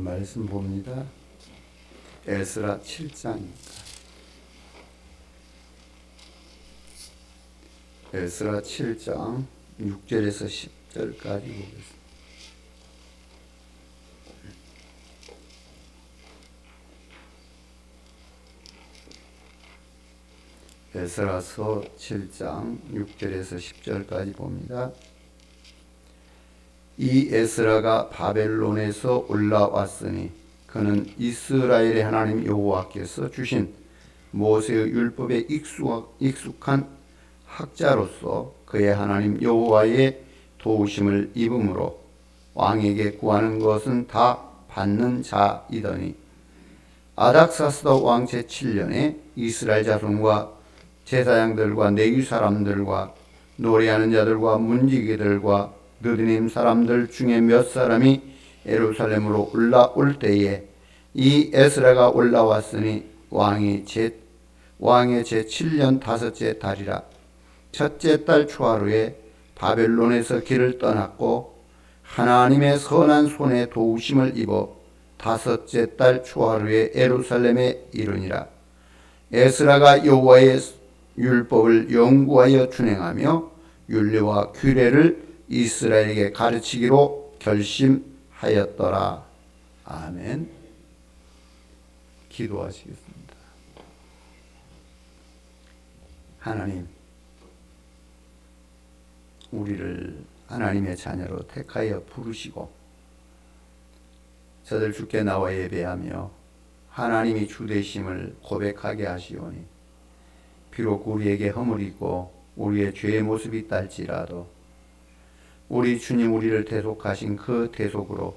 말씀 봅니다. 에스라 7장입니다. 에스라 7장 6절에서 10절까지 보겠습니다. 에스라서 7장 6절에서 10절까지 봅니다. 이 에스라가 바벨론에서 올라왔으니 그는 이스라엘의 하나님 여호와께서 주신 모세의 율법에 익숙한 학자로서 그의 하나님 여호와의 도우심을 입음으로 왕에게 구하는 것은 다 받는 자이더니 아닥사스다 왕 제7년에 이스라엘 자손과 제사장들과 내위 사람들과 노래하는 자들과 문지기들과 느드님 사람들 중에 몇 사람이 예루살렘으로 올라올 때에 이 에스라가 올라왔으니 왕의 제7년 다섯째 달이라. 첫째 달 초하루에 바벨론에서 길을 떠났고 하나님의 선한 손에 도우심을 입어 다섯째 달 초하루에 예루살렘에 이르니라. 에스라가 여호와의 율법을 연구하여 준행하며 율례와 규례를 이스라엘에게 가르치기로 결심하였더라. 아멘. 기도하시겠습니다. 하나님, 우리를 하나님의 자녀로 택하여 부르시고 저들 주께 나와 예배하며 하나님이 주 되심을 고백하게 하시오니 비록 우리에게 허물이 있고 우리의 죄의 모습이 있달지라도 우리 주님 우리를 대속하신 그 대속으로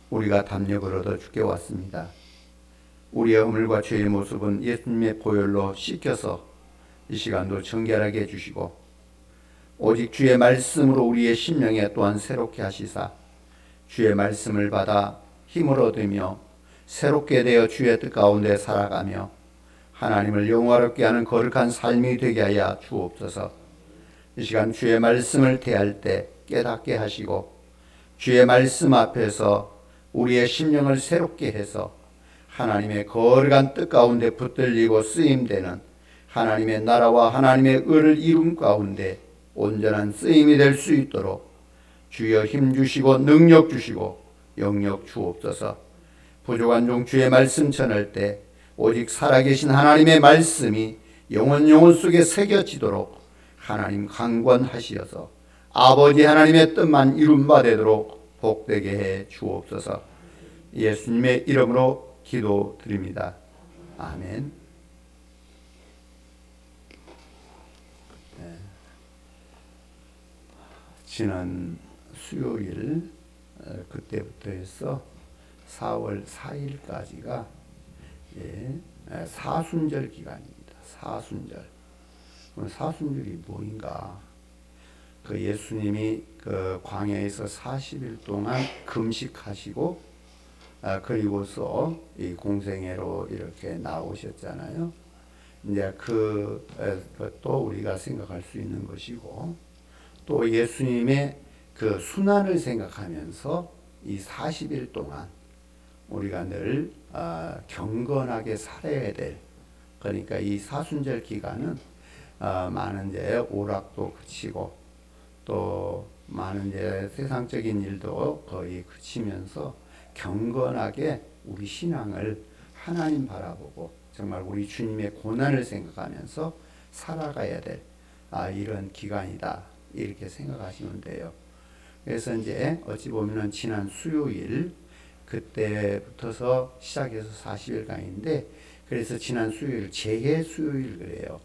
우리가 담력을 얻어 주께 왔습니다. 우리의 허물과 죄의 모습은 예수님의 보혈로 씻겨서 이 시간도 정결하게 해주시고 오직 주의 말씀으로 우리의 심령에 또한 새롭게 하시사 주의 말씀을 받아 힘을 얻으며 새롭게 되어 주의 뜻 가운데 살아가며 하나님을 영화롭게 하는 거룩한 삶이 되게 하여 주옵소서. 이 시간 주의 말씀을 대할 때 깨닫게 하시고 주의 말씀 앞에서 우리의 심령을 새롭게 해서 하나님의 거룩한 뜻 가운데 붙들리고 쓰임되는 하나님의 나라와 하나님의 의를 이룬 가운데 온전한 쓰임이 될 수 있도록 주여 힘 주시고 능력 주시고 영력 주옵소서. 부족한 종 주의 말씀 전할 때 오직 살아계신 하나님의 말씀이 영혼 속에 새겨지도록 하나님 강권하시어서 아버지 하나님의 뜻만 이룬 바 되도록 복되게 해 주옵소서. 예수님의 이름으로 기도드립니다. 아멘. 지난 수요일 그때부터 해서 4월 4일까지가 사순절 기간입니다. 사순절. 사순절이 뭐인가? 그 예수님이 그 광야에서 40일 동안 금식하시고 그리고서 이 공생애로 이렇게 나오셨잖아요. 이제 그것도 우리가 생각할 수 있는 것이고 또 예수님의 그 순환을 생각하면서 이 40일 동안 우리가 늘 경건하게 살아야 될, 그러니까 이 사순절 기간은 많은 이제 오락도 그치고 또 많은 이제 세상적인 일도 거의 그치면서 경건하게 우리 신앙을 하나님 바라보고 정말 우리 주님의 고난을 생각하면서 살아가야 될 이런 기간이다, 이렇게 생각하시면 돼요. 그래서 이제 어찌 보면은 지난 수요일 그때부터서 시작해서 40일간인데 그래서 지난 수요일 재해 수요일 그래요.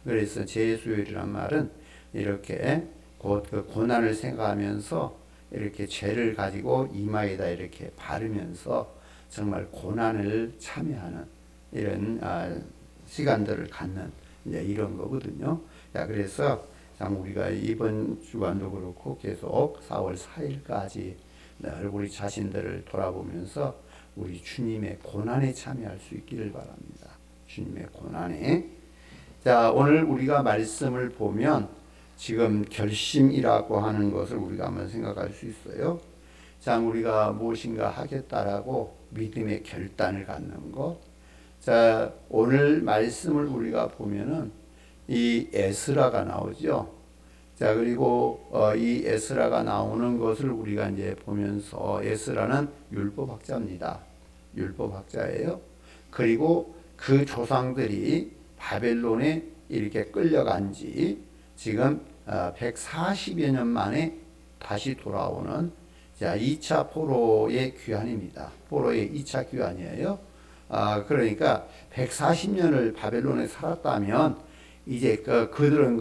그래서 재해 수요일이란 말은 이렇게 곧 그 고난을 생각하면서 이렇게 죄를 가지고 이마에다 이렇게 바르면서 정말 고난을 참여하는 이런 시간들을 갖는 이제 이런 거거든요. 자, 그래서 우리가 이번 주간도 그렇고 계속 4월 4일까지 늘 우리 자신들을 돌아보면서 우리 주님의 고난에 참여할 수 있기를 바랍니다. 주님의 고난에. 자, 오늘 우리가 말씀을 보면 지금 결심이라고 하는 것을 우리가 한번 생각할 수 있어요. 참 우리가 무엇인가 하겠다라고 믿음의 결단을 갖는 것. 자, 오늘 말씀을 우리가 보면은 이 에스라가 나오죠. 자, 그리고 이 에스라가 나오는 것을 우리가 이제 보면서, 에스라는 율법학자입니다. 율법학자예요. 그리고 그 조상들이 바벨론에 이렇게 끌려간 지 지금 140여 년 만에 다시 돌아오는, 자, 2차 포로의 귀환입니다. 포로의 2차 귀환이에요. 그러니까 140년을 바벨론에 살았다면 이제 그들은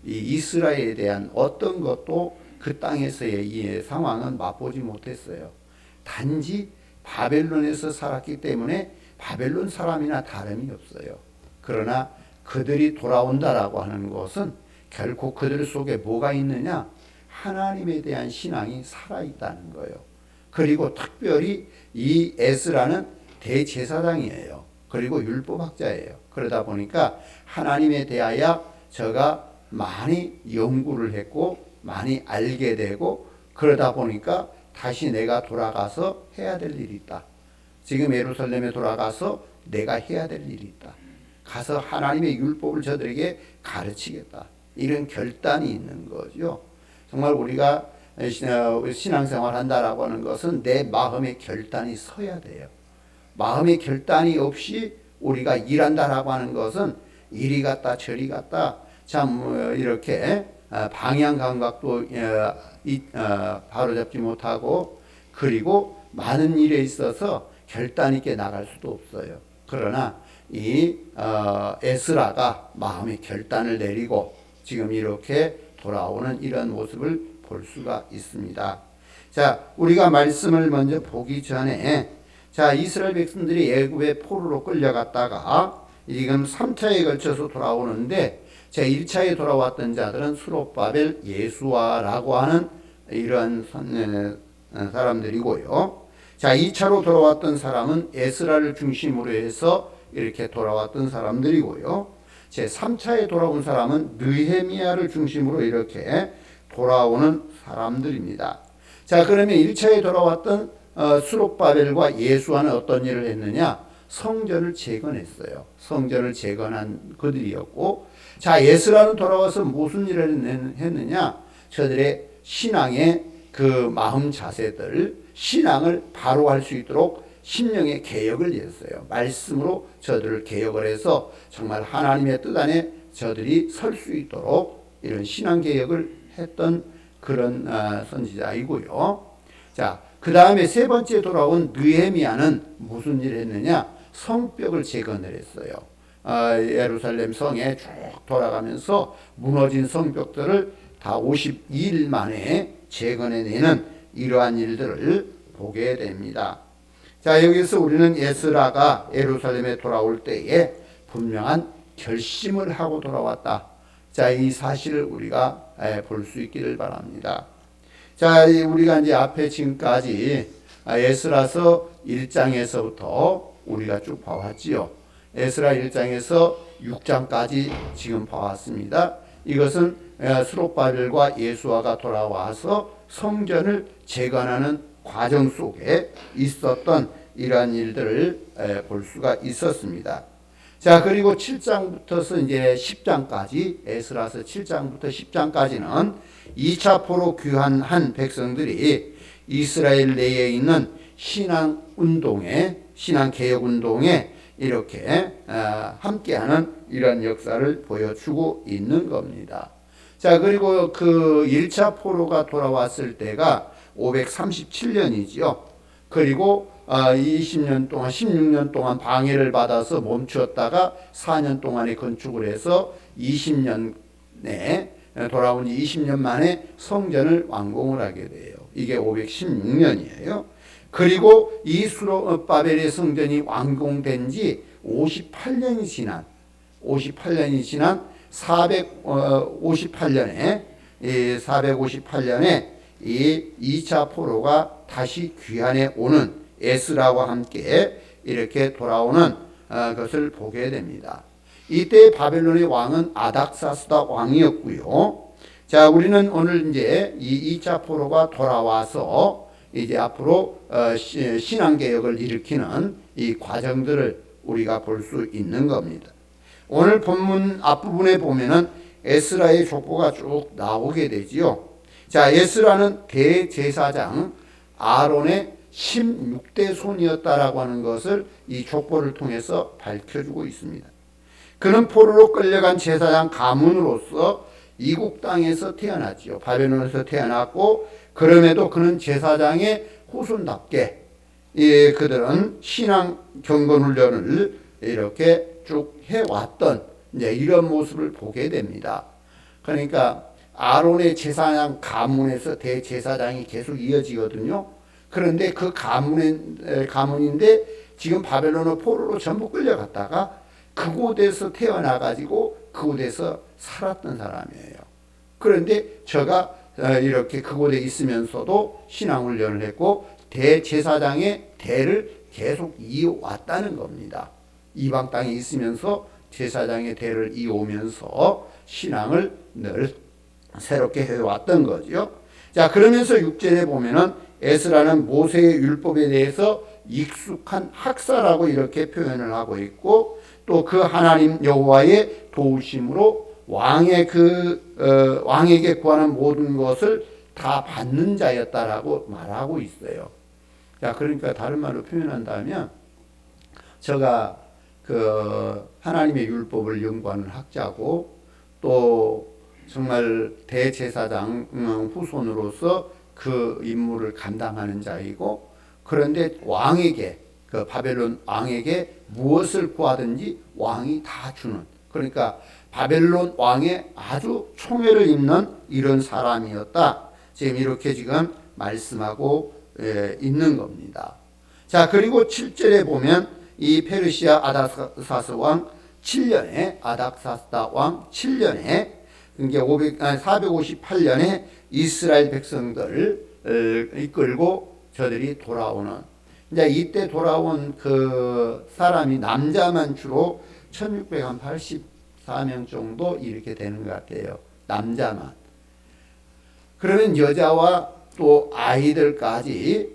이 이스라엘에 대한 어떤 것도 그 땅에서의 이 상황은 맛보지 못했어요. 단지 바벨론에서 살았기 때문에 바벨론 사람이나 다름이 없어요. 그러나 그들이 돌아온다라고 하는 것은 결코 그들 속에 뭐가 있느냐? 하나님에 대한 신앙이 살아있다는 거예요. 그리고 특별히 이 에스라는 대제사장이에요. 그리고 율법학자예요. 그러다 보니까 하나님에 대하여 저가 많이 연구를 했고 많이 알게 되고, 그러다 보니까 다시 내가 돌아가서 해야 될 일이 있다. 지금 예루살렘에 돌아가서 내가 해야 될 일이 있다. 가서 하나님의 율법을 저들에게 가르치겠다. 이런 결단이 있는 거죠. 정말 우리가 신앙생활 한다라고 하는 것은 내 마음의 결단이 서야 돼요. 마음의 결단이 없이 우리가 일한다라고 하는 것은 이리 갔다 저리 갔다 참 이렇게 방향 감각도 바로잡지 못하고, 그리고 많은 일에 있어서 결단 있게 나갈 수도 없어요. 그러나 이 에스라가 마음의 결단을 내리고 지금 이렇게 돌아오는 이런 모습을 볼 수가 있습니다. 자, 우리가 말씀을 먼저 보기 전에, 자, 이스라엘 백성들이 애굽의 포로로 끌려갔다가 지금 3차에 걸쳐서 돌아오는데, 자, 1차에 돌아왔던 자들은 수롯바벨, 예수아라고 하는 이런 사람들이고요. 자, 2차로 돌아왔던 사람은 에스라를 중심으로 해서 이렇게 돌아왔던 사람들이고요. 제 3차에 돌아온 사람은 느헤미야를 중심으로 이렇게 돌아오는 사람들입니다. 자, 그러면 1차에 돌아왔던 수롯바벨과 예수아는 어떤 일을 했느냐? 성전을 재건했어요. 성전을 재건한 그들이었고, 자, 에스라는 돌아와서 무슨 일을 했느냐? 저들의 신앙의 그 마음 자세들, 신앙을 바로 할 수 있도록 심령의 개혁을 했어요. 말씀으로 저들을 개혁을 해서 정말 하나님의 뜻 안에 저들이 설 수 있도록 이런 신앙 개혁을 했던 그런 선지자이고요. 자, 그 다음에 세 번째 돌아온 느헤미야는 무슨 일을 했느냐? 성벽을 재건을 했어요. 예루살렘 성에 쭉 돌아가면서 무너진 성벽들을 다 52일 만에 재건해내는 이러한 일들을 보게 됩니다. 자, 여기서 우리는 에스라가 예루살렘에 돌아올 때에 분명한 결심을 하고 돌아왔다. 자, 이 사실을 우리가 볼 수 있기를 바랍니다. 자, 우리가 이제 앞에 지금까지 에스라서 1장에서부터 우리가 쭉 봐왔지요. 에스라 1장에서 6장까지 지금 봐왔습니다. 이것은 수롯바벨과 예수아가 돌아와서 성전을 재건하는 과정 속에 있었던 이러한 일들을 볼 수가 있었습니다. 자, 그리고 7장부터서 이제 10장까지, 에스라서 7장부터 10장까지는 2차 포로 귀환한 백성들이 이스라엘 내에 있는 신앙 운동에, 신앙 개혁 운동에 이렇게 함께하는 이런 역사를 보여주고 있는 겁니다. 자, 그리고 그 1차 포로가 돌아왔을 때가 537년이지요. 그리고 20년 동안, 16년 동안 방해를 받아서 멈추었다가 4년 동안에 건축을 해서 20년에 돌아온 20년 만에 성전을 완공을 하게 돼요. 이게 516년이에요. 그리고 이 수롯바벨의 성전이 완공된 지 58년이 지난 458년에 이 2차 포로가 다시 귀환해 오는 에스라와 함께 이렇게 돌아오는 것을 보게 됩니다. 이때 바벨론의 왕은 아닥사스다 왕이었고요. 자, 우리는 오늘 이제 이 2차 포로가 돌아와서 이제 앞으로 신앙개혁을 일으키는 이 과정들을 우리가 볼 수 있는 겁니다. 오늘 본문 앞부분에 보면은 에스라의 족보가 쭉 나오게 되지요. 자, 에스라는 대제사장 아론의 16대 손이었다라고 하는 것을 이 족보를 통해서 밝혀주고 있습니다. 그는 포로로 끌려간 제사장 가문으로서 이국 땅에서 태어났지요. 바벨론에서 태어났고, 그럼에도 그는 제사장의 후손답게 그들은 신앙 경건 훈련을 이렇게 쭉 해왔던 이런 모습을 보게 됩니다. 그러니까 아론의 제사장 가문에서 대제사장이 계속 이어지거든요. 그런데 그 가문인데 지금 바벨론의 포로로 전부 끌려갔다가 그곳에서 태어나가지고 그곳에서 살았던 사람이에요. 그런데 저가 이렇게 그곳에 있으면서도 신앙훈련을 했고 대제사장의 대를 계속 이어왔다는 겁니다. 이방 땅에 있으면서 제사장의 대를 이어오면서 신앙을 늘 새롭게 해왔던 거죠. 자, 그러면서 6절에 보면은 에스라는 모세의 율법에 대해서 익숙한 학사라고 이렇게 표현을 하고 있고, 또 그 하나님 여호와의 도우심으로 왕에게 구하는 모든 것을 다 받는 자였다라고 말하고 있어요. 자, 그러니까 다른 말로 표현한다면 저가 그 하나님의 율법을 연구하는 학자고, 또 정말 대제사장 후손으로서 그 임무를 감당하는 자이고, 그런데 왕에게, 그 바벨론 왕에게 무엇을 구하든지 왕이 다 주는, 그러니까 바벨론 왕의 아주 총애를 입는 이런 사람이었다. 지금 이렇게 지금 말씀하고 있는 겁니다. 자, 그리고 7절에 보면 이 페르시아 아닥사스 왕 7년에, 아닥사스다 왕 7년에, 이게 458년에 이스라엘 백성들을 이끌고 저들이 돌아오는, 이제 이때 돌아온 그 사람이 남자만 주로 1684명 정도 이렇게 되는 것 같아요. 남자만. 그러면 여자와 또 아이들까지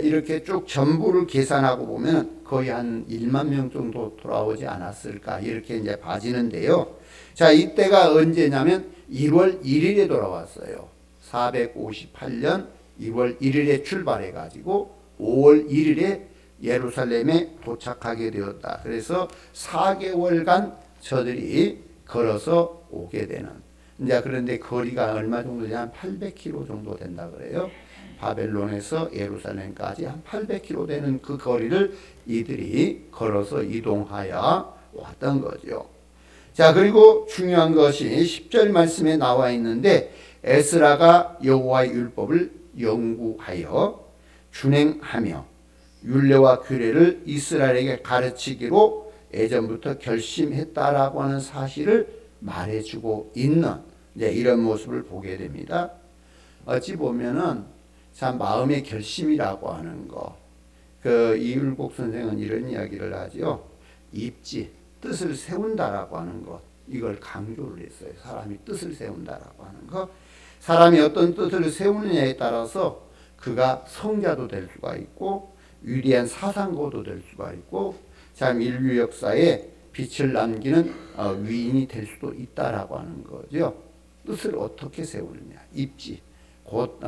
이렇게 쭉 전부를 계산하고 보면 거의 한 1만 명 정도 돌아오지 않았을까 이렇게 이제 봐지는데요. 자, 이때가 언제냐면 1월 1일에 돌아왔어요. 458년 1월 1일에 출발해 가지고 5월 1일에 예루살렘에 도착하게 되었다. 그래서 4개월간 저들이 걸어서 오게 되는. 이제 그런데 거리가 얼마 정도 되냐? 한 800km 정도 된다 그래요. 바벨론에서 예루살렘까지 한 800km 되는 그 거리를 이들이 걸어서 이동하여 왔던 거죠. 자, 그리고 중요한 것이 10절 말씀에 나와 있는데, 에스라가 여호와의 율법을 연구하여 준행하며 율례와 규례를 이스라엘에게 가르치기로 예전부터 결심했다라고 하는 사실을 말해주고 있는 이런 모습을 보게 됩니다. 어찌 보면은 참 마음의 결심이라고 하는 거, 그 이율곡 선생은 이런 이야기를 하죠. 입지, 뜻을 세운다라고 하는 것, 이걸 강조를 했어요. 사람이 뜻을 세운다라고 하는 것, 사람이 어떤 뜻을 세우느냐에 따라서 그가 성자도 될 수가 있고 위대한 사상가도 될 수가 있고 참 인류 역사에 빛을 남기는 위인이 될 수도 있다라고 하는 거죠. 뜻을 어떻게 세우느냐, 입지, 곧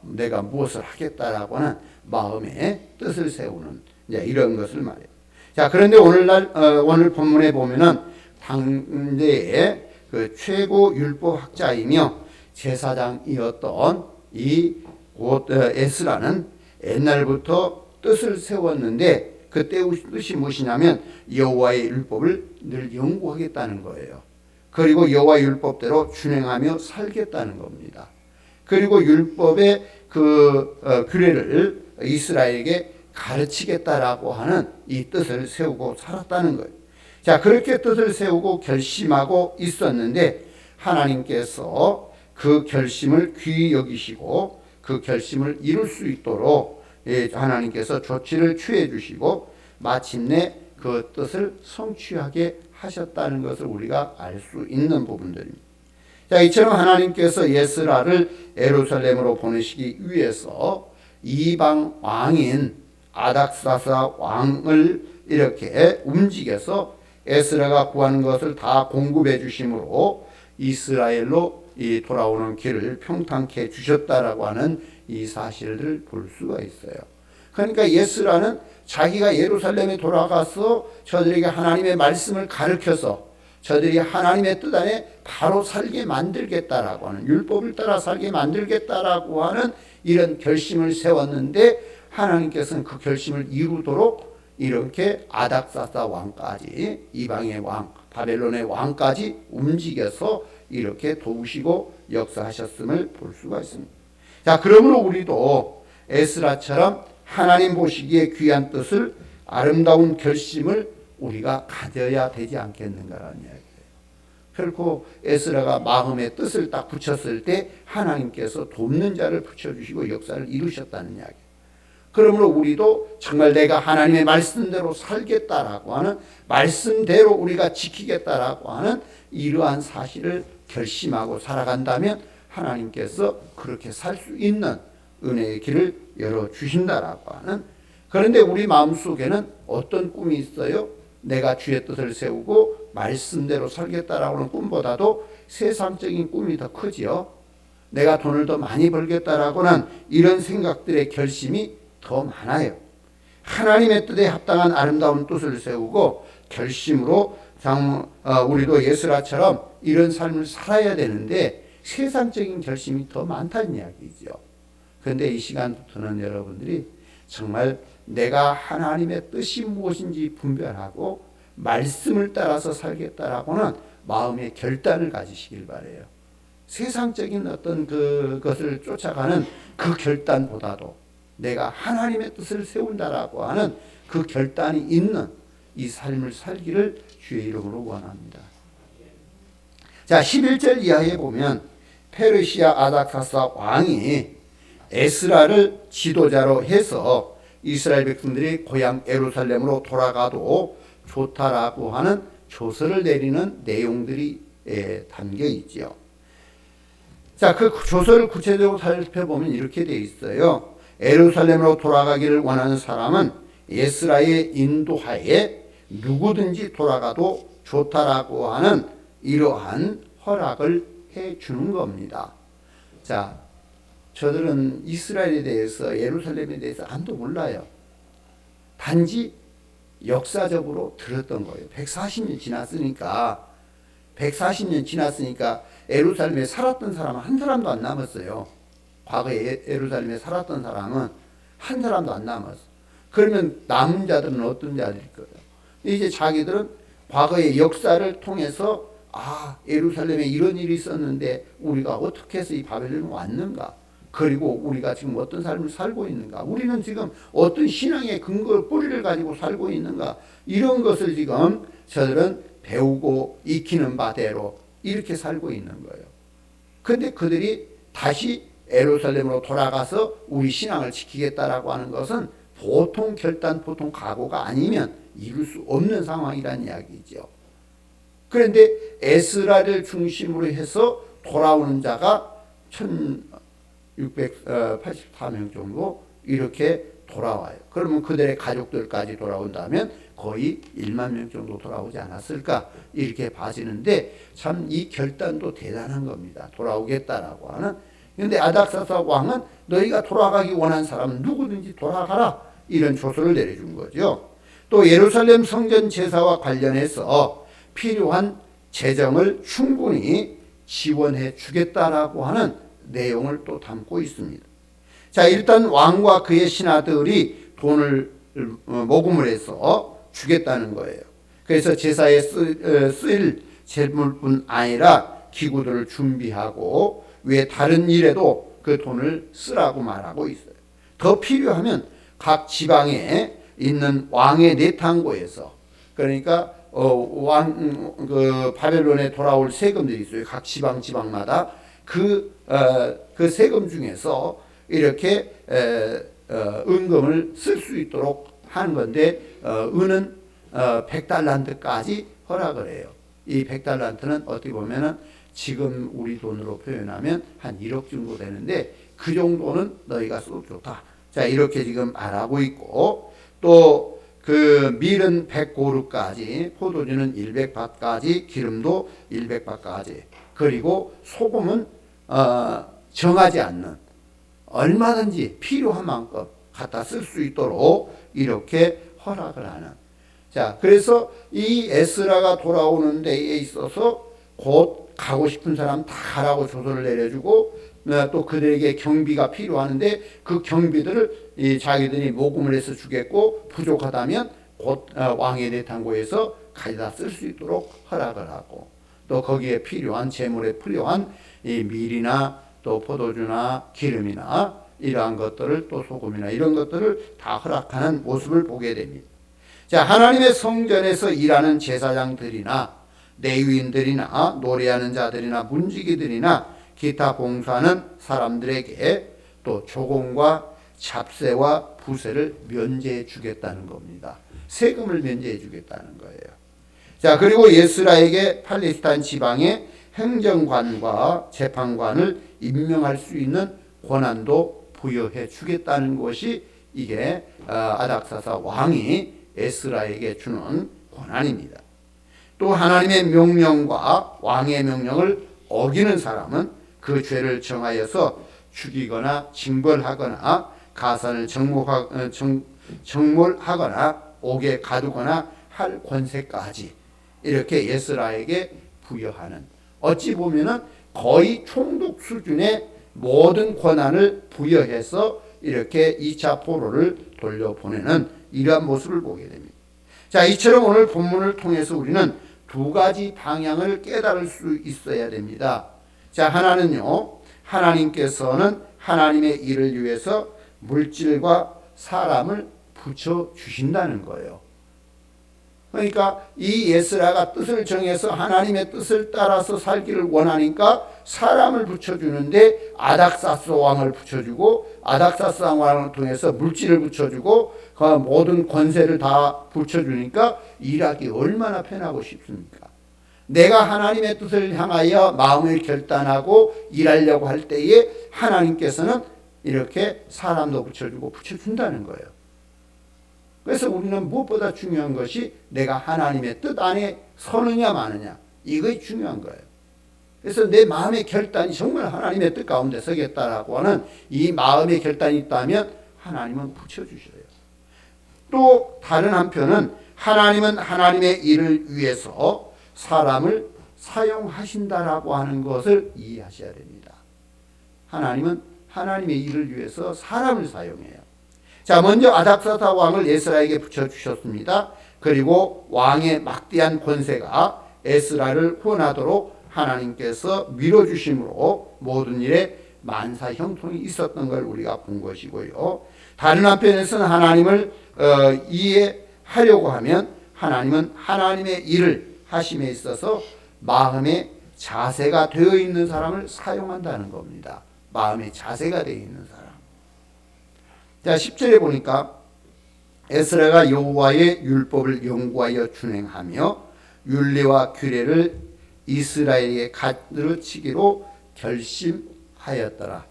내가 무엇을 하겠다라고 하는 마음의 뜻을 세우는 이런 것을 말해요. 자, 그런데 오늘 본문에 보면은 당대의 그 최고 율법학자이며 제사장이었던 이 에스라는 옛날부터 뜻을 세웠는데, 그때 뜻이 무엇이냐면 여호와의 율법을 늘 연구하겠다는 거예요. 그리고 여호와의 율법대로 준행하며 살겠다는 겁니다. 그리고 율법의 그 규례를 이스라엘에게 가르치겠다라고 하는 이 뜻을 세우고 살았다는 거예요. 자, 그렇게 뜻을 세우고 결심하고 있었는데 하나님께서 그 결심을 귀히 여기시고 그 결심을 이룰 수 있도록 하나님께서 조치를 취해 주시고 마침내 그 뜻을 성취하게 하셨다는 것을 우리가 알 수 있는 부분들입니다. 자, 이처럼 하나님께서 예스라를 예루살렘으로 보내시기 위해서 이방 왕인 아닥사스다 왕을 이렇게 움직여서 에스라가 구하는 것을 다 공급해 주심으로 이스라엘로 이 돌아오는 길을 평탄케 주셨다라고 하는 이 사실을 볼 수가 있어요. 그러니까 에스라는 자기가 예루살렘에 돌아가서 저들에게 하나님의 말씀을 가르쳐서 저들이 하나님의 뜻 안에 바로 살게 만들겠다라고 하는, 율법을 따라 살게 만들겠다라고 하는 이런 결심을 세웠는데, 하나님께서는 그 결심을 이루도록 이렇게 아닥사스다 왕까지, 이방의 왕 바벨론의 왕까지 움직여서 이렇게 도우시고 역사하셨음을 볼 수가 있습니다. 자, 그러므로 우리도 에스라처럼 하나님 보시기에 귀한 뜻을, 아름다운 결심을 우리가 가져야 되지 않겠는가라는 이야기예요. 결코 에스라가 마음의 뜻을 딱 붙였을 때 하나님께서 돕는 자를 붙여주시고 역사를 이루셨다는 이야기예요. 그러므로 우리도 정말 내가 하나님의 말씀대로 살겠다라고 하는, 말씀대로 우리가 지키겠다라고 하는 이러한 사실을 결심하고 살아간다면 하나님께서 그렇게 살 수 있는 은혜의 길을 열어주신다라고 하는. 그런데 우리 마음속에는 어떤 꿈이 있어요? 내가 주의 뜻을 세우고 말씀대로 살겠다라고 하는 꿈보다도 세상적인 꿈이 더 크지요. 내가 돈을 더 많이 벌겠다라고 하는 이런 생각들의 결심이 더 많아요. 하나님의 뜻에 합당한 아름다운 뜻을 세우고 결심으로 우리도 예스라처럼 이런 삶을 살아야 되는데 세상적인 결심이 더 많다는 이야기죠. 그런데 이 시간부터는 여러분들이 정말 내가 하나님의 뜻이 무엇인지 분별하고 말씀을 따라서 살겠다라고는 마음의 결단을 가지시길 바라요. 세상적인 어떤 그것을 쫓아가는 그 결단보다도 내가 하나님의 뜻을 세운다라고 하는 그 결단이 있는 이 삶을 살기를 주의 이름으로 원합니다. 자, 11절 이하에 보면 페르시아 아닥사스다 왕이 에스라를 지도자로 해서 이스라엘 백성들이 고향 예루살렘으로 돌아가도 좋다라고 하는 조서를 내리는 내용들이 담겨 있죠. 자, 그 조서를 구체적으로 살펴보면 이렇게 되어 있어요. 예루살렘으로 돌아가기를 원하는 사람은 에스라의 인도하에 누구든지 돌아가도 좋다라고 하는 이러한 허락을 해 주는 겁니다. 자, 저들은 이스라엘에 대해서, 예루살렘에 대해서 아무도 몰라요. 단지 역사적으로 들었던 거예요. 140년 지났으니까 예루살렘에 살았던 사람은 한 사람도 안 남았어요. 과거에 예루살렘에 살았던 사람은 한 사람도 안 남았어. 그러면 남은 자들은 어떤 자들일 거예요? 이제 자기들은 과거의 역사를 통해서 예루살렘에 이런 일이 있었는데 우리가 어떻게 해서 이 바벨론에 왔는가? 그리고 우리가 지금 어떤 삶을 살고 있는가? 우리는 지금 어떤 신앙의 근거, 뿌리를 가지고 살고 있는가? 이런 것을 지금 저들은 배우고 익히는 바대로 이렇게 살고 있는 거예요. 그런데 그들이 다시 예루살렘으로 돌아가서 우리 신앙을 지키겠다라고 하는 것은 보통 결단, 보통 각오가 아니면 이룰 수 없는 상황이라는 이야기죠. 그런데 에스라를 중심으로 해서 돌아오는 자가 1684명 정도 이렇게 돌아와요. 그러면 그들의 가족들까지 돌아온다면 거의 1만 명 정도 돌아오지 않았을까 이렇게 봐지는데 참 이 결단도 대단한 겁니다. 돌아오겠다라고 하는. 그런데 아닥사스다 왕은 너희가 돌아가기 원하는 사람은 누구든지 돌아가라 이런 조서를 내려준 거죠. 또 예루살렘 성전 제사와 관련해서 필요한 재정을 충분히 지원해 주겠다라고 하는 내용을 또 담고 있습니다. 자, 일단 왕과 그의 신하들이 돈을 모금을 해서 주겠다는 거예요. 그래서 제사에 쓰일 재물뿐 아니라 기구들을 준비하고 외 다른 일에도 그 돈을 쓰라고 말하고 있어요. 더 필요하면 각 지방에 있는 왕의 내탕고에서, 그러니까 바벨론에 돌아올 세금들이 있어요. 각 지방마다 그 세금 중에서 이렇게 은금을 쓸 수 있도록 하는 건데, 은은 100달란트까지 허락을 해요. 이 100달란트는 어떻게 보면은 지금 우리 돈으로 표현하면 한 1억 정도 되는데 그 정도는 너희가 써도 좋다. 자, 이렇게 지금 말하고 있고, 또 그 밀은 100고루까지, 포도주는 100밭까지, 기름도 100밭까지, 그리고 소금은 정하지 않는, 얼마든지 필요한 만큼 갖다 쓸 수 있도록 이렇게 허락을 하는. 자, 그래서 이 에스라가 돌아오는 데에 있어서 곧 가고 싶은 사람 다 가라고 조서를 내려주고, 또 그들에게 경비가 필요하는데 그 경비들을 자기들이 모금을 해서 주겠고, 부족하다면 곧 왕의 내탕고에서 가져다 쓸 수 있도록 허락을 하고, 또 거기에 필요한 재물에 필요한 이 밀이나 또 포도주나 기름이나 이러한 것들을, 또 소금이나 이런 것들을 다 허락하는 모습을 보게 됩니다. 자, 하나님의 성전에서 일하는 제사장들이나 레위인들이나 노래하는 자들이나 문지기들이나 기타 봉사하는 사람들에게 또 조공과 잡세와 부세를 면제해 주겠다는 겁니다. 세금을 면제해 주겠다는 거예요. 자, 그리고 예스라에게 팔레스타인 지방의 행정관과 재판관을 임명할 수 있는 권한도 부여해 주겠다는 것이 이게 아닥사사 왕이 에스라에게 주는 권한입니다. 또 하나님의 명령과 왕의 명령을 어기는 사람은 그 죄를 정하여서 죽이거나 징벌하거나 가산을 정몰하거나 옥에 가두거나 할 권세까지 이렇게 예스라에게 부여하는, 어찌 보면은 거의 총독 수준의 모든 권한을 부여해서 이렇게 2차 포로를 돌려보내는 이러한 모습을 보게 됩니다. 자, 이처럼 오늘 본문을 통해서 우리는 두 가지 방향을 깨달을 수 있어야 됩니다. 자, 하나는요, 하나님께서는 하나님의 일을 위해서 물질과 사람을 붙여주신다는 거예요. 그러니까 이 예스라가 뜻을 정해서 하나님의 뜻을 따라서 살기를 원하니까 사람을 붙여주는데, 아닥사스 왕을 붙여주고, 아닥사스 왕을 통해서 물질을 붙여주고, 그 모든 권세를 다 붙여주니까 일하기 얼마나 편하고 쉽습니까? 내가 하나님의 뜻을 향하여 마음을 결단하고 일하려고 할 때에 하나님께서는 이렇게 사람도 붙여주고 붙여준다는 거예요. 그래서 우리는 무엇보다 중요한 것이 내가 하나님의 뜻 안에 서느냐 마느냐, 이것이 중요한 거예요. 그래서 내 마음의 결단이 정말 하나님의 뜻 가운데 서겠다라고 하는 이 마음의 결단이 있다면 하나님은 붙여주셔요. 또 다른 한편은 하나님은 하나님의 일을 위해서 사람을 사용하신다라고 하는 것을 이해하셔야 됩니다. 하나님은 하나님의 일을 위해서 사람을 사용해요. 자, 먼저 아닥사사 왕을 에스라에게 붙여주셨습니다. 그리고 왕의 막대한 권세가 에스라를 후원하도록 하나님께서 밀어주심으로 모든 일에 만사 형통이 있었던 걸 우리가 본 것이고요. 다른 한편에서는 하나님을 이해하려고 하면 하나님은 하나님의 일을 하심에 있어서 마음의 자세가 되어 있는 사람을 사용한다는 겁니다. 마음의 자세가 되어 있는 사람. 자, 10절에 보니까 에스라가 여호와의 율법을 연구하여 준행하며 율례와 규례를 이스라엘에게 가르치기로 결심하였더라.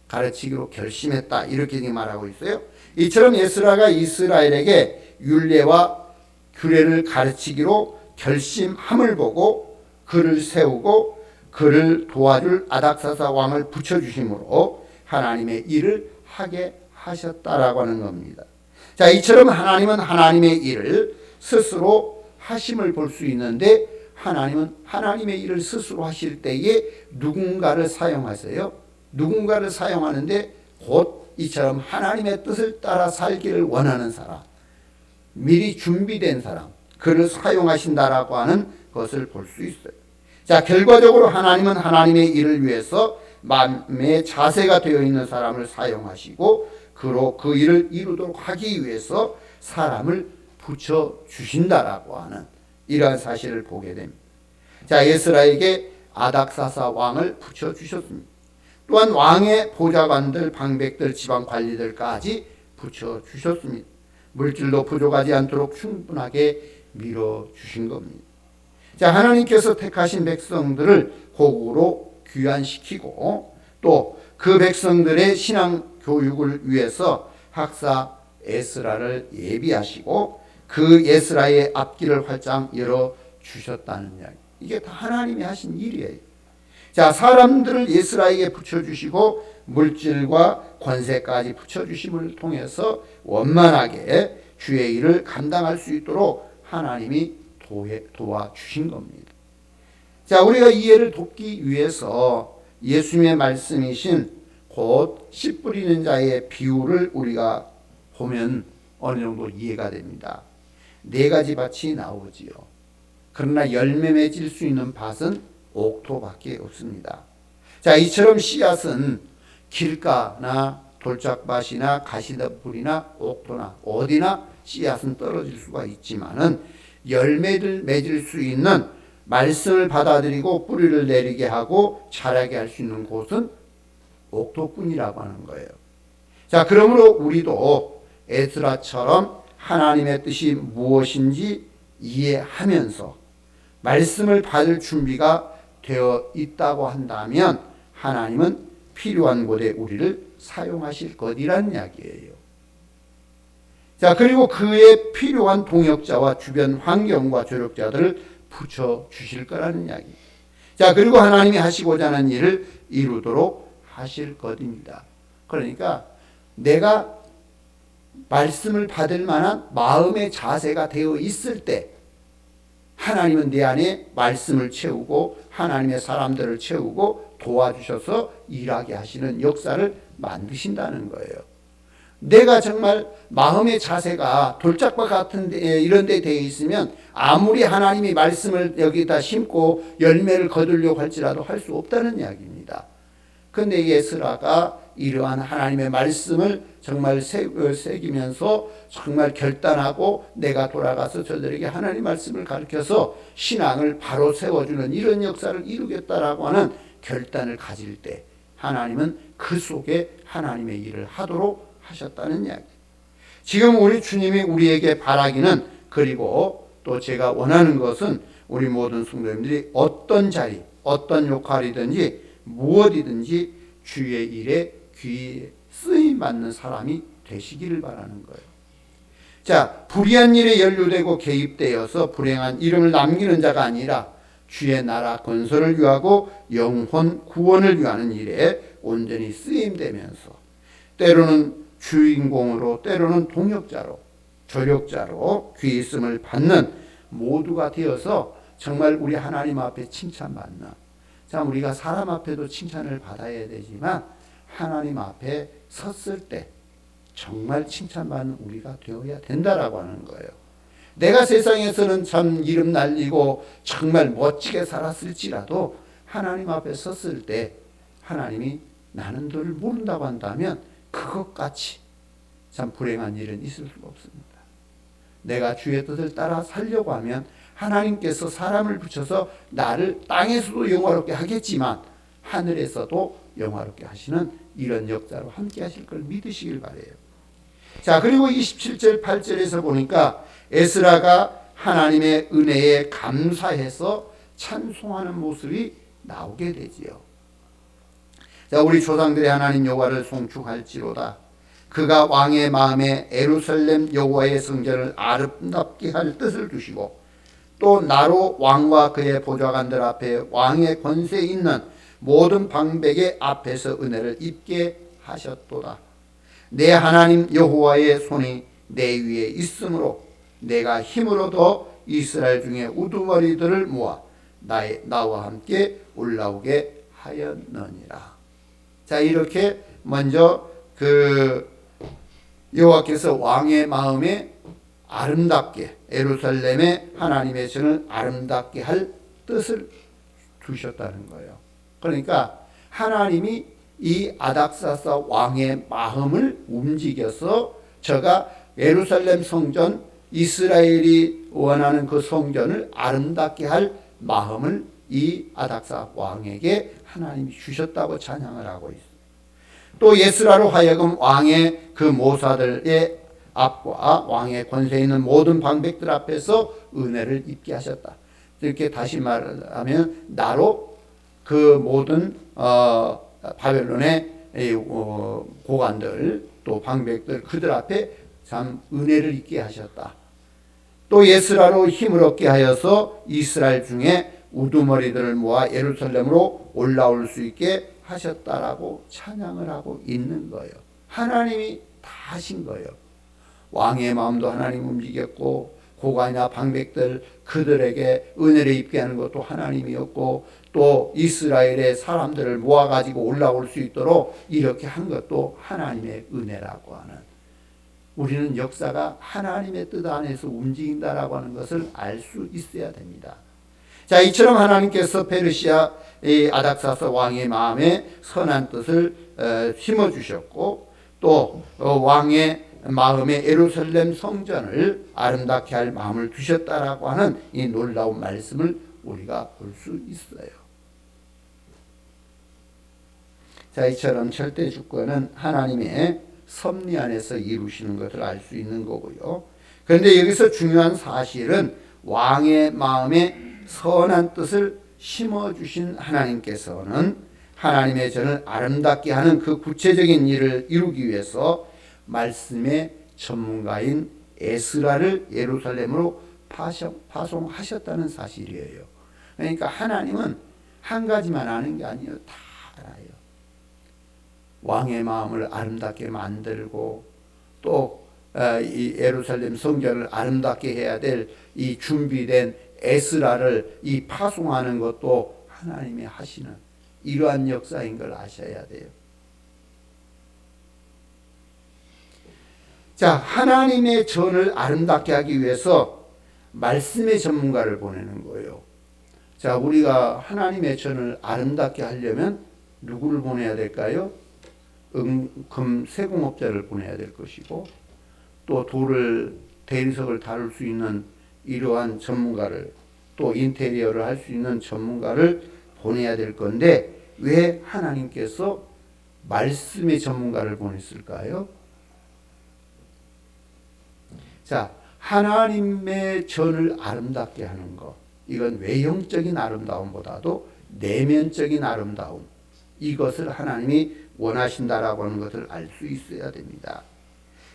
가르치기로 결심했다, 이렇게 말하고 있어요. 이처럼 에스라가 이스라엘에게 율례와 규례를 가르치기로 결심함을 보고 그를 세우고 그를 도와줄 아닥사사 왕을 붙여주심으로 하나님의 일을 하게 하셨다라고 하는 겁니다. 자, 이처럼 하나님은 하나님의 일을 스스로 하심을 볼 수 있는데, 하나님은 하나님의 일을 스스로 하실 때에 누군가를 사용하세요. 누군가를 사용하는데 곧 이처럼 하나님의 뜻을 따라 살기를 원하는 사람, 미리 준비된 사람, 그를 사용하신다라고 하는 것을 볼 수 있어요. 자, 결과적으로 하나님은 하나님의 일을 위해서 마음의 자세가 되어 있는 사람을 사용하시고 그로 그 일을 이루도록 하기 위해서 사람을 붙여주신다라고 하는 이러한 사실을 보게 됩니다. 자, 에스라에게 아닥사사 왕을 붙여주셨습니다. 또한 왕의 보좌관들, 방백들, 지방 관리들까지 붙여주셨습니다. 물질도 부족하지 않도록 충분하게 밀어주신 겁니다. 자, 하나님께서 택하신 백성들을 고국으로 귀환시키고 또 그 백성들의 신앙 교육을 위해서 학사 에스라를 예비하시고 그 에스라의 앞길을 활짝 열어 주셨다는 이야기. 이게 다 하나님이 하신 일이에요. 자, 사람들을 에스라에게 붙여주시고 물질과 권세까지 붙여주심을 통해서 원만하게 주의 일을 감당할 수 있도록 하나님이 도와주신 겁니다. 자, 우리가 이해를 돕기 위해서 예수님의 말씀이신 곧 씨 뿌리는 자의 비유를 우리가 보면 어느 정도 이해가 됩니다. 4가지 밭이 나오지요. 그러나 열매 맺을 수 있는 밭은 옥토밖에 없습니다. 자, 이처럼 씨앗은 길가나 돌짝밭이나 가시덤불이나 옥토나 어디나 씨앗은 떨어질 수가 있지만은 열매를 맺을 수 있는 말씀을 받아들이고 뿌리를 내리게 하고 자라게 할 수 있는 곳은 옥토뿐이라고 하는 거예요. 자, 그러므로 우리도 에스라처럼 하나님의 뜻이 무엇인지 이해하면서 말씀을 받을 준비가 되어 있다고 한다면 하나님은 필요한 곳에 우리를 사용하실 것이라는 이야기예요. 자, 그리고 그에 필요한 동역자와 주변 환경과 조력자들을 붙여주실 거라는 이야기. 자, 그리고 하나님이 하시고자 하는 일을 이루도록 하실 것입니다. 그러니까 내가 말씀을 받을 만한 마음의 자세가 되어 있을 때 하나님은 내 안에 말씀을 채우고 하나님의 사람들을 채우고 도와주셔서 일하게 하시는 역사를 만드신다는 거예요. 내가 정말 마음의 자세가 돌짝밭 같은 데 이런 데 되어 있으면 아무리 하나님이 말씀을 여기다 심고 열매를 거두려고 할지라도 할 수 없다는 이야기입니다. 그런데 에스라가 이러한 하나님의 말씀을 정말 새기면서 정말 결단하고 내가 돌아가서 저들에게 하나님 말씀을 가르쳐서 신앙을 바로 세워주는 이런 역사를 이루겠다라고 하는 결단을 가질 때 하나님은 그 속에 하나님의 일을 하도록 하셨다는 이야기. 지금 우리 주님이 우리에게 바라기는, 그리고 또 제가 원하는 것은 우리 모든 성도님들이 어떤 자리, 어떤 역할이든지 무엇이든지 주의 일에 귀에 쓰임받는 사람이 되시기를 바라는 거예요. 자, 불의한 일에 연루되고 개입되어서 불행한 이름을 남기는 자가 아니라 주의 나라 건설을 위하고 영혼 구원을 위하는 일에 온전히 쓰임되면서 때로는 주인공으로 때로는 동역자로 조력자로 귀있음을 받는 모두가 되어서 정말 우리 하나님 앞에 칭찬받는, 참 우리가 사람 앞에도 칭찬을 받아야 되지만 하나님 앞에 섰을 때 정말 칭찬받는 우리가 되어야 된다라고 하는 거예요. 내가 세상에서는 참 이름 날리고 정말 멋지게 살았을지라도 하나님 앞에 섰을 때 하나님이 나는 너를 모른다고 한다면 그것같이 참 불행한 일은 있을 수가 없습니다. 내가 주의 뜻을 따라 살려고 하면 하나님께서 사람을 붙여서 나를 땅에서도 영화롭게 하겠지만 하늘에서도 영화롭게 하시는 이런 역사로 함께 하실 걸 믿으시길 바라요. 자, 그리고 27절 8절에서 보니까 에스라가 하나님의 은혜에 감사해서 찬송하는 모습이 나오게 되지요. 자, 우리 조상들의 하나님 여호와를 송축할지로다. 그가 왕의 마음에 예루살렘 여호와의 성전을 아름답게 할 뜻을 두시고 또 나로 왕과 그의 보좌관들 앞에 왕의 권세 있는 모든 방백의 앞에서 은혜를 입게 하셨도다. 내 하나님 여호와의 손이 내 위에 있으므로 내가 힘으로 더 이스라엘 중에 우두머리들을 모아 나와 함께 올라오게 하였느니라. 자, 이렇게 먼저 여호와께서 왕의 마음에 아름답게 예루살렘의 하나님의 전을 아름답게 할 뜻을 두셨다는 거예요. 그러니까 하나님이 이 아닥사스 왕의 마음을 움직여서 저가 예루살렘 성전, 이스라엘이 원하는 그 성전을 아름답게 할 마음을 이 아닥사 왕에게 하나님이 주셨다고 찬양을 하고 있습니다. 또 에스라로 하여금 왕의 그 모사들의 앞과 왕의 권세 있는 모든 방백들 앞에서 은혜를 입게 하셨다. 이렇게 다시 말하면 나로 그 모든 바벨론의 고관들 또 방백들 그들 앞에 참 은혜를 있게 하셨다. 또 에스라로 힘을 얻게 하여서 이스라엘 중에 우두머리들을 모아 예루살렘으로 올라올 수 있게 하셨다라고 찬양을 하고 있는 거예요. 하나님이 다 하신 거예요. 왕의 마음도 하나님 움직였고 고관이나 방백들 그들에게 은혜를 입게 하는 것도 하나님이었고 또 이스라엘의 사람들을 모아가지고 올라올 수 있도록 이렇게 한 것도 하나님의 은혜라고 하는, 우리는 역사가 하나님의 뜻 안에서 움직인다라고 하는 것을 알 수 있어야 됩니다. 자, 이처럼 하나님께서 페르시아 아닥사스 왕의 마음에 선한 뜻을 심어주셨고 또 왕의 마음에 예루살렘 성전을 아름답게 할 마음을 두셨다라고 하는 이 놀라운 말씀을 우리가 볼 수 있어요. 자, 이처럼 절대 주권은 하나님의 섭리 안에서 이루시는 것을 알 수 있는 거고요. 그런데 여기서 중요한 사실은 왕의 마음에 선한 뜻을 심어주신 하나님께서는 하나님의 전을 아름답게 하는 그 구체적인 일을 이루기 위해서 말씀의 전문가인 에스라를 예루살렘으로 파송하셨다는 사실이에요. 그러니까 하나님은 한 가지만 아는 게 아니에요. 다 알아요. 왕의 마음을 아름답게 만들고 또 이 예루살렘 성전을 아름답게 해야 될 이 준비된 에스라를 이 파송하는 것도 하나님이 하시는 이러한 역사인 걸 아셔야 돼요. 자, 하나님의 전을 아름답게 하기 위해서 말씀의 전문가를 보내는 거예요. 자, 우리가 하나님의 전을 아름답게 하려면 누구를 보내야 될까요? 금 세공업자를 보내야 될 것이고 또 돌을 대리석을 다룰 수 있는 이러한 전문가를, 또 인테리어를 할 수 있는 전문가를 보내야 될 건데 왜 하나님께서 말씀의 전문가를 보냈을까요? 자, 하나님의 전을 아름답게 하는 것, 이건 외형적인 아름다움보다도 내면적인 아름다움, 이것을 하나님이 원하신다라고 하는 것을 알 수 있어야 됩니다.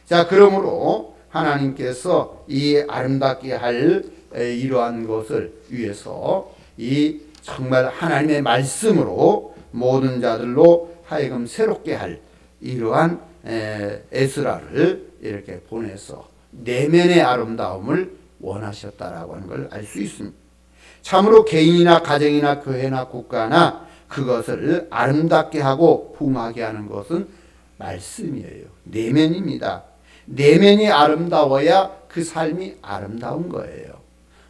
자, 그러므로 하나님께서 이 아름답게 할 이러한 것을 위해서 이 정말 하나님의 말씀으로 모든 자들로 하여금 새롭게 할 이러한 에스라를 이렇게 보내서 내면의 아름다움을 원하셨다라고 하는 걸 알 수 있습니다. 참으로 개인이나 가정이나 교회나 국가나 그것을 아름답게 하고 부흥하게 하는 것은 말씀이에요. 내면입니다. 내면이 아름다워야 그 삶이 아름다운 거예요.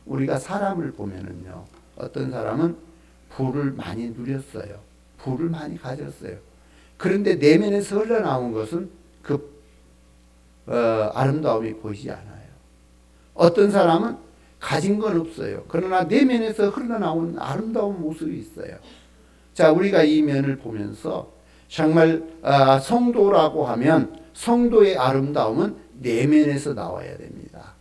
우리가 사람을 보면은요, 어떤 사람은 부를 많이 누렸어요. 부를 많이 가졌어요. 그런데 내면에서 흘러나온 것은 그 아름다움이 보이지 않아요. 어떤 사람은 가진 건 없어요. 그러나 내면에서 흘러나온 아름다운 모습이 있어요. 자, 우리가 이 면을 보면서 정말 성도라고 하면 성도의 아름다움은 내면에서 나와야 됩니다.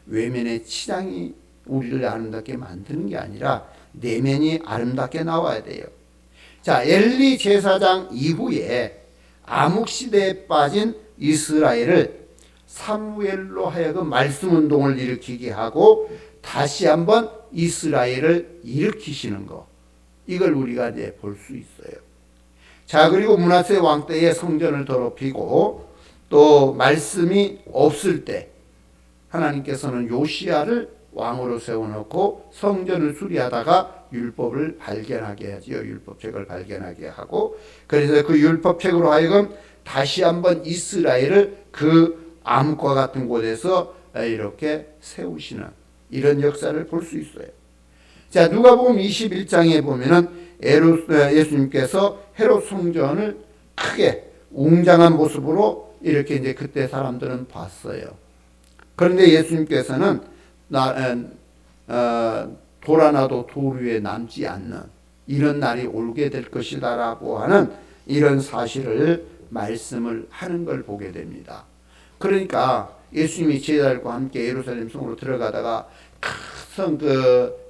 외면의 치장이 우리를 아름답게 만드는 게 아니라 내면이 아름답게 나와야 돼요. 자, 엘리 제사장 이후에 암흑시대에 빠진 이스라엘을 사무엘로 하여금 말씀 운동을 일으키게 하고 다시 한번 이스라엘을 일으키시는 것, 이걸 우리가 이제 볼 수 있어요. 자, 그리고 므낫세 왕 때에 성전을 더럽히고 또 말씀이 없을 때 하나님께서는 요시야를 왕으로 세워놓고 성전을 수리하다가 율법을 발견하게 하지요. 율법책을 발견하게 하고, 그래서 그 율법책으로 하여금 다시 한번 이스라엘을 그 암과 같은 곳에서 이렇게 세우시는 이런 역사를 볼 수 있어요. 자, 누가복음 21장에 보면은 예수님께서 헤롯 성전을 크게 웅장한 모습으로 이렇게 이제 그때 사람들은 봤어요. 그런데 예수님께서는 돌 하나도 돌 위에 남지 않는 이런 날이 오게 될 것이다라고 하는 이런 사실을 말씀을 하는 걸 보게 됩니다. 그러니까 예수님이 제자들과 함께 예루살렘 성으로 들어가다가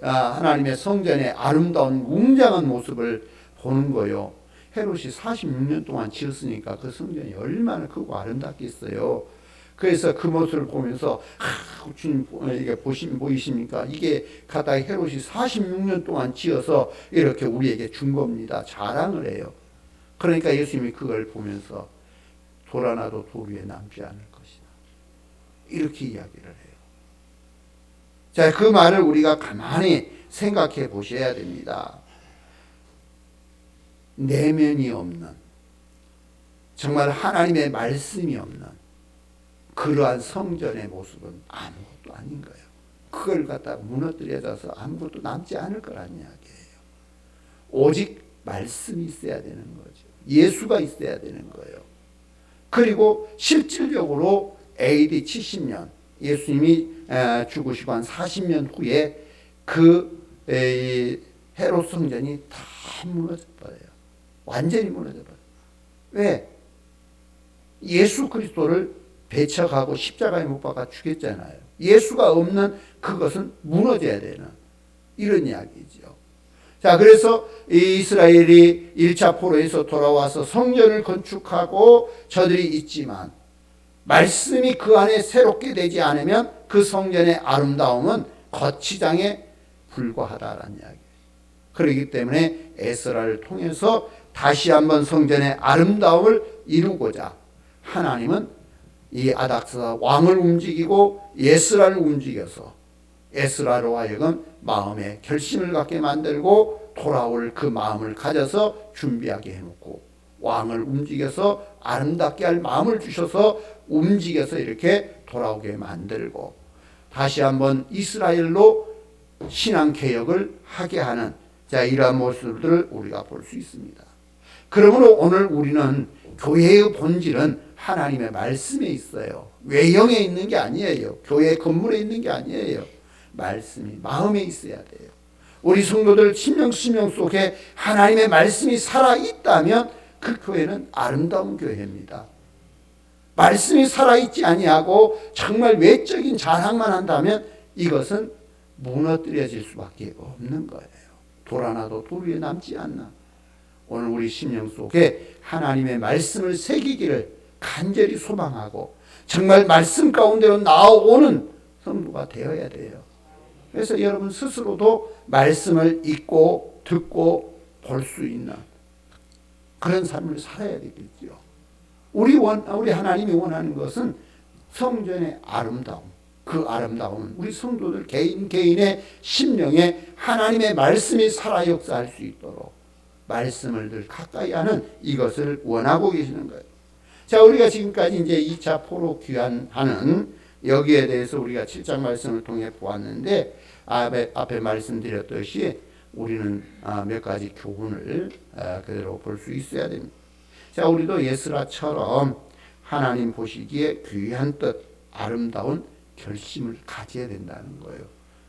하나님의 성전의 아름다운 웅장한 모습을 보는 거요. 헤롯이 46년 동안 지었으니까 그 성전이 얼마나 크고 아름답겠어요. 그래서 그 모습을 보면서 주님 이게 보이십니까? 이게 가다가 헤롯이 46년 동안 지어서 이렇게 우리에게 준 겁니다. 자랑을 해요. 그러니까 예수님이 그걸 보면서 돌아나도 돌 위에 남지 않을 것이다. 이렇게 이야기를 해요. 자, 그 말을 우리가 가만히 생각해 보셔야 됩니다. 내면이 없는, 정말 하나님의 말씀이 없는 그러한 성전의 모습은 아무것도 아닌 거예요. 그걸 갖다 무너뜨려져서 아무것도 남지 않을 거란 이야기예요. 오직 말씀이 있어야 되는 거죠. 예수가 있어야 되는 거예요. 그리고 실질적으로 AD 70년 예수님이 죽으시고 한 40년 후에 그 헤롯 성전이 다 무너져 버려요. 완전히 무너져 버려요. 왜? 예수 그리스도를 배척하고 십자가에 못 박아 죽였잖아요. 예수가 없는 그것은 무너져야 되는 이런 이야기죠. 자, 그래서 이스라엘이 1차 포로에서 돌아와서 성전을 건축하고 저들이 있지만 말씀이 그 안에 새롭게 되지 않으면 그 성전의 아름다움은 거치장에 불과하다라는 이야기예요. 그렇기 때문에 에스라를 통해서 다시 한번 성전의 아름다움을 이루고자 하나님은 이 아닥사 왕을 움직이고 에스라를 움직여서 에스라로 하여금 마음에 결심을 갖게 만들고 돌아올 그 마음을 가져서 준비하게 해놓고 왕을 움직여서 아름답게 할 마음을 주셔서 움직여서 이렇게 돌아오게 만들고 다시 한번 이스라엘로 신앙개혁을 하게 하는 자, 이러한 모습들을 우리가 볼 수 있습니다. 그러므로 오늘 우리는 교회의 본질은 하나님의 말씀에 있어요. 외형에 있는 게 아니에요. 교회 건물에 있는 게 아니에요. 말씀이 마음에 있어야 돼요. 우리 성도들 심령 속에 하나님의 말씀이 살아있다면 그 교회는 아름다운 교회입니다. 말씀이 살아있지 아니하고 정말 외적인 자랑만 한다면 이것은 무너뜨려질 수밖에 없는 거예요. 돌아나도 돌 위에 남지 않나. 오늘 우리 심령 속에 하나님의 말씀을 새기기를 간절히 소망하고 정말 말씀 가운데로 나오는 성도가 되어야 돼요. 그래서 여러분 스스로도 말씀을 읽고 듣고 볼 수 있는 그런 삶을 살아야 되겠죠. 우리 하나님이 원하는 것은 성전의 아름다움. 그 아름다움은 우리 성도들 개인의 심령에 하나님의 말씀이 살아 역사할 수 있도록 말씀을 늘 가까이 하는 이것을 원하고 계시는 거예요. 자, 우리가 지금까지 이제 2차 포로 귀환하는 여기에 대해서 우리가 7장 말씀을 통해 보았는데 앞에 말씀드렸듯이 우리는 몇 가지 교훈을 그대로 볼 수 있어야 됩니다. 자, 우리도 예스라처럼 하나님 보시기에 귀한 뜻, 아름다운 결심을 가져야 된다는 거예요.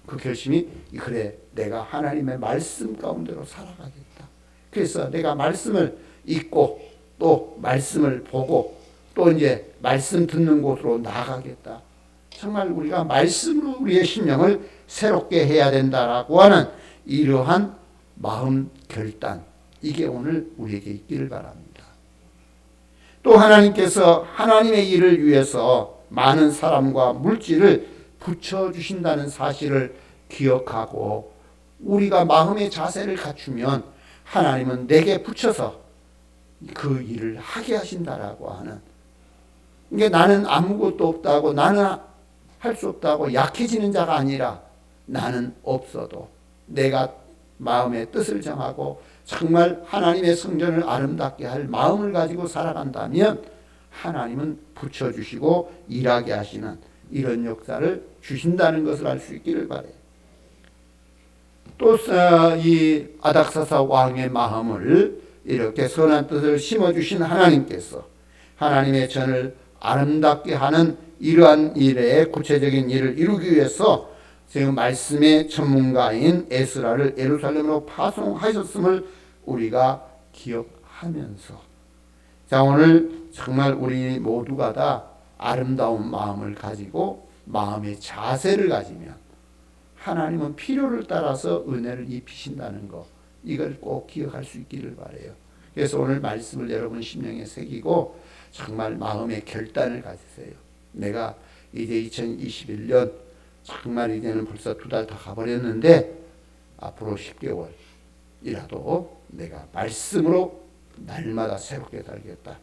그 결심이 그래 내가 하나님의 말씀 가운데로 살아가겠다. 그래서 내가 말씀을 읽고 또 말씀을 보고 또 이제 말씀 듣는 곳으로 나아가겠다. 정말 우리가 말씀으로 우리의 심령을 새롭게 해야 된다라고 하는 이러한 마음 결단 이게 오늘 우리에게 있기를 바랍니다. 또 하나님께서 하나님의 일을 위해서 많은 사람과 물질을 붙여주신다는 사실을 기억하고 우리가 마음의 자세를 갖추면 하나님은 내게 붙여서 그 일을 하게 하신다라고 하는 이게 나는 아무것도 없다고 나는 할 수 없다고 약해지는 자가 아니라 나는 없어도 내가 마음의 뜻을 정하고 정말 하나님의 성전을 아름답게 할 마음을 가지고 살아간다면 하나님은 붙여주시고 일하게 하시는 이런 역사를 주신다는 것을 알 수 있기를 바라요. 또 이 아닥사사 왕의 마음을 이렇게 선한 뜻을 심어주신 하나님께서 하나님의 전을 아름답게 하는 이러한 일에 구체적인 일을 이루기 위해서 지금 말씀의 전문가인 에스라를 예루살렘으로 파송하셨음을 우리가 기억하면서 자, 오늘 정말 우리 모두가 다 아름다운 마음을 가지고 마음의 자세를 가지면 하나님은 필요를 따라서 은혜를 입히신다는 거 이걸 꼭 기억할 수 있기를 바라요. 그래서 오늘 말씀을 여러분 심령에 새기고 정말 마음의 결단을 가지세요. 내가 이제 2021년 정말 이제는 벌써 2달 다 가버렸는데 앞으로 10개월이라도 내가 말씀으로 날마다 새롭게 살겠다.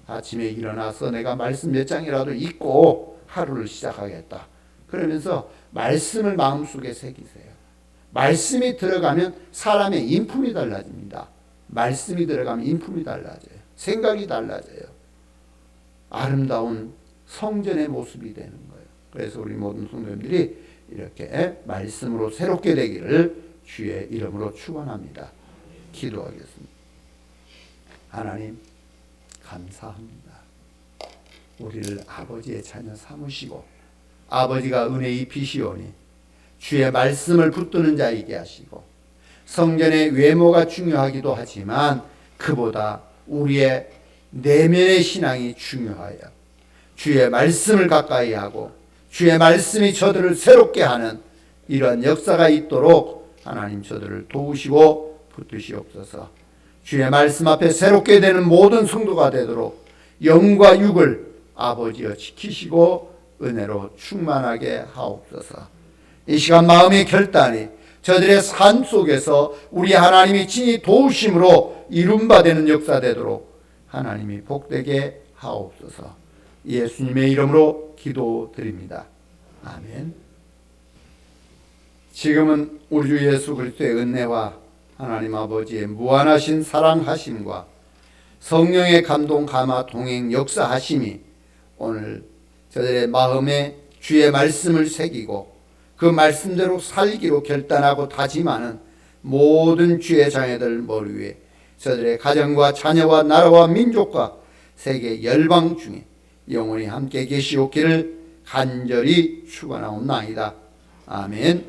아침에 일어나서 내가 말씀 몇 장이라도 읽고 하루를 시작하겠다. 그러면서 말씀을 마음속에 새기세요. 말씀이 들어가면 사람의 인품이 달라집니다. 말씀이 들어가면 인품이 달라져요. 생각이 달라져요. 아름다운 성전의 모습이 되는 거예요. 그래서 우리 모든 성도님들이 이렇게 말씀으로 새롭게 되기를 주의 이름으로 축원합니다. 기도하겠습니다. 하나님 감사합니다. 우리를 아버지의 자녀 삼으시고 아버지가 은혜 입히시오니 주의 말씀을 붙드는 자이게 하시고 성전의 외모가 중요하기도 하지만 그보다 우리의 내면의 신앙이 중요하여 주의 말씀을 가까이 하고 주의 말씀이 저들을 새롭게 하는 이러한 역사가 있도록 하나님 저들을 도우시고 붙드시옵소서. 주의 말씀 앞에 새롭게 되는 모든 성도가 되도록 영과 육을 아버지여 지키시고 은혜로 충만하게 하옵소서. 이 시간 마음의 결단이 저들의 삶 속에서 우리 하나님이 친히 도우심으로 이룬바되는 역사 되도록 하나님이 복되게 하옵소서. 예수님의 이름으로 기도드립니다. 아멘. 지금은 우리 주 예수 그리스도의 은혜와 하나님 아버지의 무한하신 사랑하심과 성령의 감동 감화 동행 역사하심이 오늘 저들의 마음에 주의 말씀을 새기고 그 말씀대로 살기로 결단하고 다짐하는 모든 주의 자녀들 머리 위에 저들의 가정과 자녀와 나라와 민족과 세계 열방 중에 영원히 함께 계시옵기를 간절히 축원하옵나이다. 아멘.